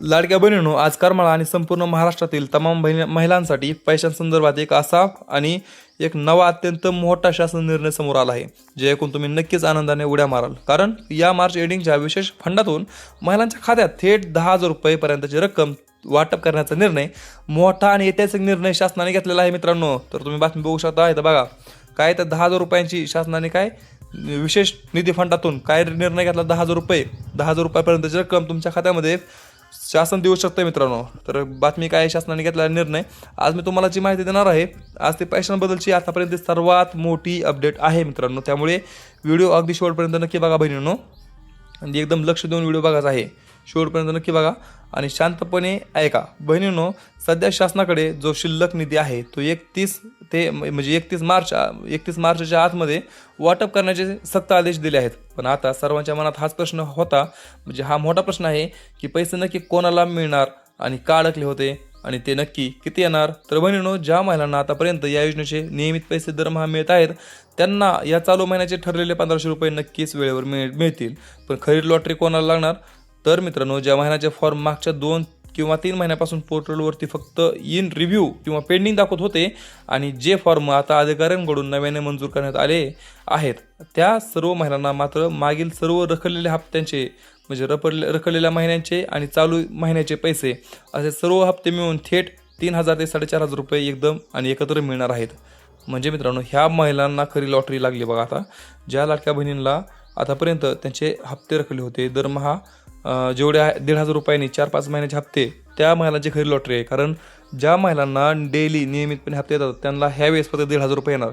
लाडक्या बहिणींनो, आज करमाळा आणि संपूर्ण महाराष्ट्रातील तमाम महिलांसाठी पैशांसंदर्भात एक असा आणि एक नवा अत्यंत मोठा शासन निर्णय समोर आला आहे, जे ऐकून तुम्ही नक्कीच आनंदाने उड्या माराल. कारण या मार्च एंडिंगच्या विशेष फंडातून महिलांच्या खात्यात थेट 10,000 रुपयेपर्यंतची रक्कम वाटप करण्याचा निर्णय, मोठा आणि ऐतिहासिक निर्णय शासनाने घेतलेला आहे मित्रांनो. तर तुम्ही बातमी बघू शकता. इथं बघा काय, तर 10,000 रुपयांची शासनाने काय विशेष निधी फंडातून काय निर्णय घेतला. 10,000 रुपये, 10,000 रुपयापर्यंतची रक्कम तुमच्या खात्यामध्ये शासन देऊ शकतं मित्रांनो. तर बातमी काय, शासनाने घेतलेला निर्णय आज मी तुम्हाला जी माहिती देणार आहे, आज ते पैशांबद्दलची आतापर्यंत सर्वात मोठी अपडेट आहे मित्रांनो. त्यामुळे व्हिडिओ अगदी शेवटपर्यंत नक्की बघा बहिणींनो, आणि एकदम लक्ष देऊन व्हिडिओ बघायचा आहे. शेवटपर्यंत नक्की बघा आणि शांतपणे ऐका बहिणींनो. सध्या शासनाकडे जो शिल्लक निधी आहे तो 31 मार्चच्या आतमध्ये वाटप करण्याचे सक्त आदेश दिले आहेत. पण आता सर्वांच्या मनात हाच प्रश्न होता, म्हणजे हा मोठा प्रश्न आहे की पैसे नक्की कोणाला मिळणार आणि का अडकले होते आणि ते नक्की किती येणार. तर बहिणींनो, ज्या महिलांना आतापर्यंत या योजनेचे नियमित पैसे दरमहा मिळत आहेत त्यांना या चालू महिन्याचे ठरलेले 1,500 रुपये नक्कीच वेळेवर मिळतील. पण खरी लॉटरी कोणाला लागणार? तर मित्रांनो, ज्या महिन्याचे फॉर्म मागच्या 2 किंवा 3 महिन्यापासून पोर्टलवरती फक्त इन रिव्ह्यू किंवा पेंडिंग दाखवत होते आणि जे फॉर्म आता अधिकाऱ्यांकडून नव्याने मंजूर करण्यात आले आहेत, त्या सर्व महिलांना मात्र मागील सर्व रखडलेल्या हप्त्यांचे, म्हणजे रखडलेल्या महिन्यांचे आणि चालू महिन्याचे पैसे असे सर्व हप्ते मिळून थेट 3,000 ते 4,500 रुपये एकदम आणि एकत्र मिळणार आहेत. म्हणजे मित्रांनो, ह्या महिलांना खरी लॉटरी लागली बघा. आता ज्या लाडक्या बहिणींना आतापर्यंत त्यांचे हप्ते रखले होते दरमहा जेवढे 1,500 रुपयांनी 4-5 महिन्याचे हप्ते, त्या महिलांची खरी लॉटरी आहे. कारण ज्या महिलांना डेली नियमितपणे हप्ते येतात त्यांना ह्यावेळेस फक्त 1,500 रुपये येणार.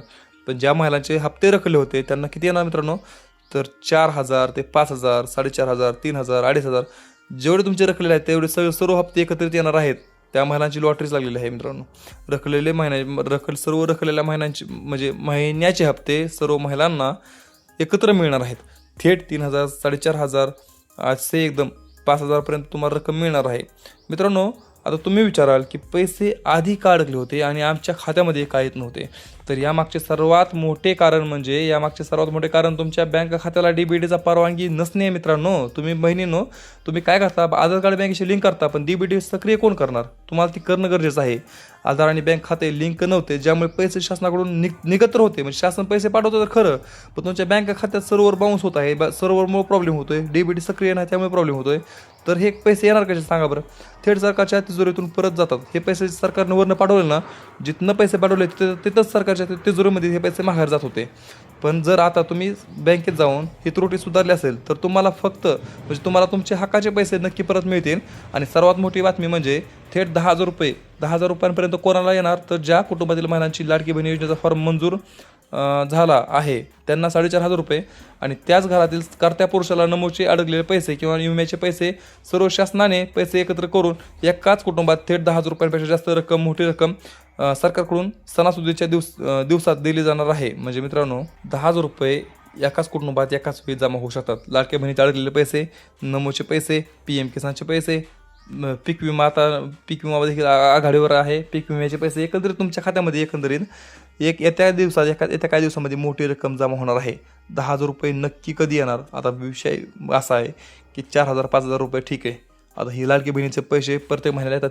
पण ज्या महिलांचे हप्ते रखले होते त्यांना किती येणार मित्रांनो? तर 4,000 ते 5,000, 4,500, 3,000, 2,500 जेवढे तुमचे रखलेले आहेत तेवढे सर्व हप्ते एकत्रित येणार आहेत. त्या महिलांची लॉटरीच लागलेली आहे मित्रांनो. सर्व रखलेल्या महिन्यांची, म्हणजे महिन्याचे हप्ते सर्व महिलांना एकत्र मिळणार आहेत. थेट 3,000, 4,500 असे एकदम 5,000पर्यंत तुम्हाला रक्कम मिळणार आहे मित्रांनो. आता तुम्ही विचाराल की पैसे आधी का अडकले होते आणि आमच्या खात्यामध्ये का येत नव्हते? तर यामागचे सर्वात मोठे कारण तुमच्या बँक खात्याला DBTचा परवानगी नसणे मित्रांनो. तुम्ही बहिणींनो, तुम्ही काय करता, आधार कार्ड बँकेशी लिंक करता, पण DBT सक्रिय कोण करणार? तुम्हाला ती करणं गरजेचं आहे. आधार आणि बँक खाते लिंक नव्हते, ज्यामुळे पैसे शासनाकडून निघत होते. म्हणजे शासन पैसे पाठवतं तर खरं, पण तुमच्या बँक खात्यात सर्व्हर बाउन्स होत आहे, सर्व्हरमुळे प्रॉब्लेम होतोय. DBT सक्रिय नाही त्यामुळे प्रॉब्लेम होतोय. तर हे पैसे येणार कसे सांगा बरं? थेट सरकारच्या तिजोरीतून परत जातात. हे पैसे सरकारनं वरनं पाठवले ना, जिथनं पैसे पाठवले तिथंच सरकारच्या तिजोरीमध्ये हे पैसे माघार जात होते. पण जर आता तुम्ही बँकेत जाऊन ही त्रुटी सुधारली असेल तर तुम्हाला तुम्हाला तुमचे हक्काचे पैसे नक्की परत मिळतील. आणि सर्वात मोठी बातमी म्हणजे थेट 10,000 रुपयांपर्यंत कोणाला येणार? तर ज्या कुटुंबातील महिलांची लाडकी बहीण योजनेचा फॉर्म मंजूर झाला आहे त्यांना 4,500 रुपये, आणि त्याच घरातील कर्त्या पुरुषाला नमूचे अडकलेले पैसे किंवा विम्याचे पैसे सर्व शासनाने पैसे एकत्र करून एकाच कुटुंबात थेट 10,000 रुपयांपेक्षा जास्त रक्कम, मोठी रक्कम सरकारकडून सणासुदीच्या दिवसात दिली जाणार आहे. म्हणजे मित्रांनो, 10,000 रुपये एकाच कुटुंबात एकाच वेळी जमा होऊ शकतात. लाडक्या बहिणीचे अडकलेले पैसे, नमूचे पैसे, PM किसानचे पैसे, पीक विमा देखील आघाडीवर आहे. पीक विम्याचे पैसे एकत्रित तुमच्या खात्यामध्ये येत्या काही दिवसामध्ये मोठी रक्कम जमा होणार आहे. 10,000 रुपये नक्की कधी येणार? आता विषय असा आहे की 4,000, 5,000 रुपये ठीक आहे. आता ही लाडकी बहिणीचे पैसे प्रत्येक महिन्याला येतात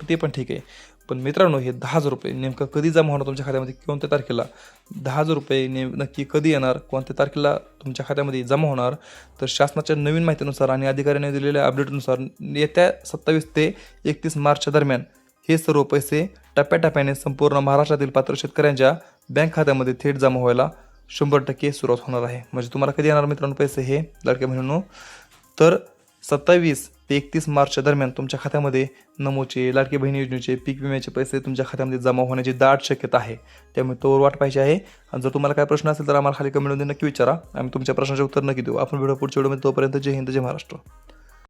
ते पण ठीक आहे. पण मित्रांनो, हे 10,000 रुपये नेमकं कधी जमा होणार तुमच्या खात्यामध्ये, कोणत्या तारखेला? 10,000 रुपये नक्की कधी येणार, कोणत्या तारखेला तुमच्या खात्यामध्ये जमा होणार? तर शासनाच्या नवीन माहितीनुसार आणि अधिकाऱ्यांनी दिलेल्या अपडेटनुसार येत्या 27 ते 31 मार्चच्या दरम्यान हे सर्व पैसे टप्प्याटप्प्याने संपूर्ण महाराष्ट्रातील पात्र शेतकऱ्यांच्या बँक खात्यामध्ये थेट जमा व्हायला 100% सुरुवात होणार आहे. म्हणजे तुम्हाला कधी येणार मित्रांनो पैसे हे लाडक्या बहिणींनो? तर 27 ते 31 मार्चच्या दरम्यान तुमच्या खात्यामध्ये नमूचे, लाडकी बहिणी योजनेचे, पीक विम्याचे पैसे तुमच्या खात्यामध्ये जमा होण्याची दाट शक्यता आहे. त्यामुळे तोवर वाट पाहिजे आहे. आणि जर तुम्हाला काय प्रश्न असेल तर आम्हाला खाली कमेंटमध्ये नक्की विचारा. आम्ही तुमच्या प्रश्नाचे उत्तर नक्की देऊ. आपण पुढच्या व्हिडिओमध्ये. तोपर्यंत जय हिंद, जय महाराष्ट्र.